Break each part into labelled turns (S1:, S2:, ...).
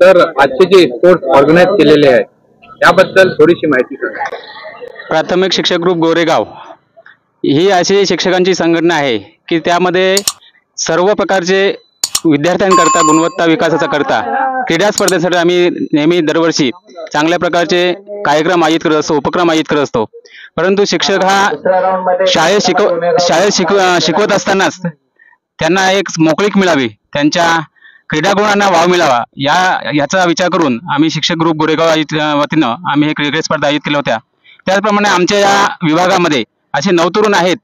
S1: तर आजचे जे स्पोर्ट्स ऑर्गनाइज केलेले आहेत त्याबद्दल थोडीशी माहिती सांगा।
S2: प्राथमिक शिक्षक ग्रुप गोरेगाव ही अशी शिक्षकांची संघटना आहे की त्यामध्ये सर्व प्रकारचे विद्यार्थ्यांकरता गुणवत्ता विकासाचा करता क्रीडा स्पर्धेसाठी आम्ही नेहमी दरवर्षी चांगल्या प्रकारचे कार्यक्रम आयोजित करत असतो, उपक्रम आयोजित करत असतो। परंतु शिक्षक हा शाळेत शिकवत असतानाच त्यांना एक मोकळीक मिळावी, त्यांच्या क्रीडा गुणांना वाव मिळावा याचा विचार करून आम्ही शिक्षक ग्रुप गोरेगाव वतीनं आम्ही हे क्रिकेट स्पर्धा आयोजित केल्या होत्या। त्याचप्रमाणे आमच्या या विभागामध्ये असे 9 तरुण आहेत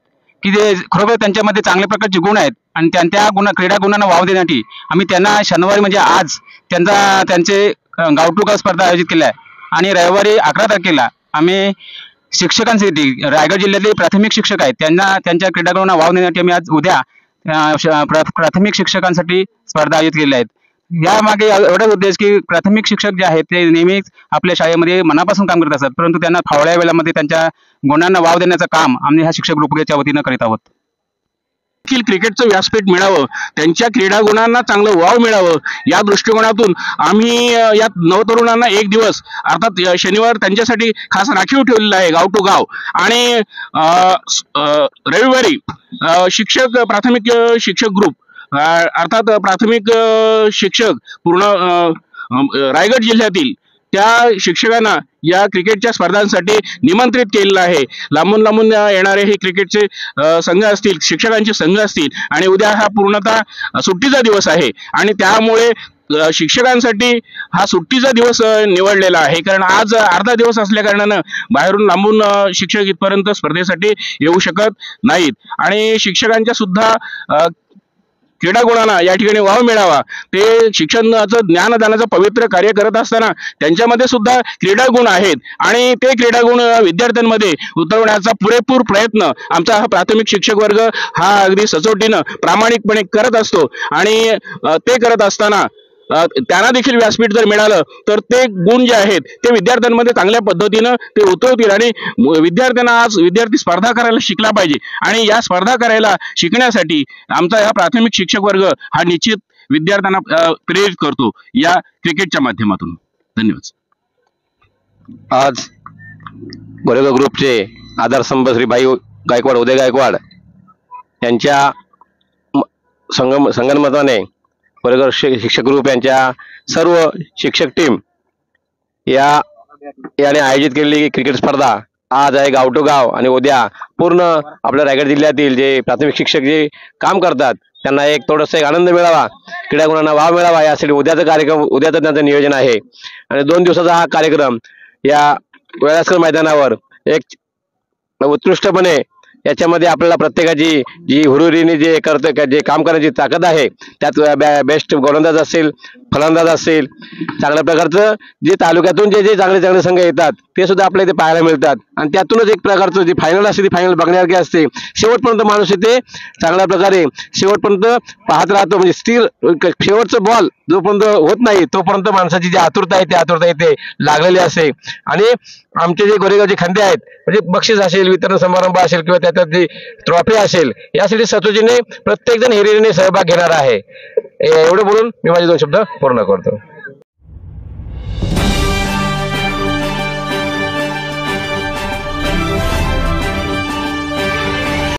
S2: की जे खरोखर त्यांच्यामध्ये चांगल्या प्रकारचे गुण आहेत आणि त्या क्रीडा गुणांना वाव देण्यासाठी आम्ही त्यांना शनिवारी म्हणजे आज त्यांचे गाव टू गाव स्पर्धा आयोजित केल्या आहे आणि रविवारी 11 तारखेला आम्ही शिक्षकांसाठी रायगड जिल्ह्यातले प्राथमिक शिक्षक आहेत त्यांना त्यांच्या क्रीडा गुणांना वाव देण्यासाठी आम्ही आज उद्या प्राथमिक शिक्षकांसाठी स्पर्धा आयोजित केलेल्या आहेत। यामागे एवढाच उद्देश की प्राथमिक शिक्षक जे आहेत ते नेहमीच आपल्या शाळेमध्ये मनापासून काम करत असतात, परंतु त्यांना फावल्या वेळामध्ये त्यांच्या गुणांना वाव देण्याचं काम आम्ही ह्या शिक्षक ग्रुपच्या वतीनं करीत आहोत।
S3: क्रिकेटचं व्यासपीठ मिळावं, त्यांच्या क्रीडा गुणांना चांगलं वाव मिळावं या दृष्टिकोनातून आम्ही या नवतरुणांना एक दिवस अर्थात शनिवार त्यांच्यासाठी खास राखीव ठेवलेला आहे गाव टू गाव आणि रविवारी प्राथमिक शिक्षक ग्रुप अर्थात प्राथमिक शिक्षक पूर्ण रायगड जिल्ह्यातील त्या शिक्षकांना या क्रिकेटच्या स्पर्धांसाठी निमंत्रित केलेलं आहे। लांबून येणारे हे क्रिकेटचे संघ असतील, शिक्षकांचे संघ असतील आणि उद्या हा पूर्णतः सुट्टीचा दिवस आहे आणि त्यामुळे शिक्षकांसाठी हा सुट्टीचा दिवस निवडलेला आहे, कारण आज अर्धा दिवस असल्या कारणानं बाहेरून लांबून शिक्षक इथपर्यंत स्पर्धेसाठी येऊ शकत नाहीत आणि शिक्षकांच्या सुद्धा क्रीडा गुणांना या ठिकाणी वाव मिळावा, ते शिक्षणाचं ज्ञानदानाचं पवित्र कार्य करत असताना त्यांच्यामध्ये सुद्धा क्रीडा गुण आहेत आणि ते क्रीडा गुण विद्यार्थ्यांमध्ये उतरवण्याचा पुरेपूर प्रयत्न आमचा हा प्राथमिक शिक्षक वर्ग हा अगदी सचोटीनं प्रामाणिकपणे करत असतो आणि ते करत असताना त्यांना देखील व्यासपीठ जर मिळालं तर ते गुण जे आहेत ते विद्यार्थ्यांमध्ये चांगल्या पद्धतीनं ते उतरवतील आणि विद्यार्थ्यांना आज विद्यार्थी स्पर्धा करायला शिकला पाहिजे आणि या स्पर्धा करायला शिकण्यासाठी आमचा हा प्राथमिक शिक्षक वर्ग हा निश्चित विद्यार्थ्यांना प्रेरित करतो या क्रिकेटच्या माध्यमातून। धन्यवाद।
S4: आज गोरेगाव ग्रुपचे आधारस्तंभ श्री भाई गायकवाड उदय गायकवाड यांच्या संगनमताने गोरेगाव शिक्षक ग्रुप यांच्या सर्व शिक्षक टीम याने आयोजित केलेली क्रिकेट स्पर्धा आज आहे गाव टू गाव आणि उद्या पूर्ण आपल्या रायगड जिल्ह्यातील जे प्राथमिक शिक्षक जे काम करतात त्यांना थोडासा एक आनंद मिळावा, क्रीडा गुणांना वाव मिळावा यासाठी उद्याचं त्यांचं नियोजन आहे आणि 2 दिवसाचा हा कार्यक्रम या वेळास्कर मैदानावर एक उत्कृष्टपणे याच्यामध्ये आपल्याला प्रत्येकाची जी हुरुरीने जे काम करण्याची ताकद आहे त्यात बेस्ट गोलंदाज असेल, फलंदाज असेल, चांगल्या प्रकारचं जे तालुक्यातून जे चांगले संघ येतात ते सुद्धा आपल्या इथे पाहायला मिळतात आणि त्यातूनच एक प्रकारचं जी फायनल असते ती फायनल बघण्यासारखी असते। शेवटपर्यंत माणूस इथे चांगल्या प्रकारे शेवटपर्यंत पाहत राहतो, म्हणजे स्थिर शेवटचं बॉल जोपर्यंत होत नाही तोपर्यंत माणसाची जी आतुरता आहे ती आतुरता इथे लागलेली असते आणि आमचे जे गोरेगावचे खांदे आहेत म्हणजे बक्षीस असेल, वितरण समारंभ असेल किंवा त्याच्यात जी ट्रॉफी असेल यासाठी सचोटीने प्रत्येक जण हिरिरीने सहभाग घेणार आहे। एवढं बोलून मी माझे 2 शब्द पूर्ण करतो।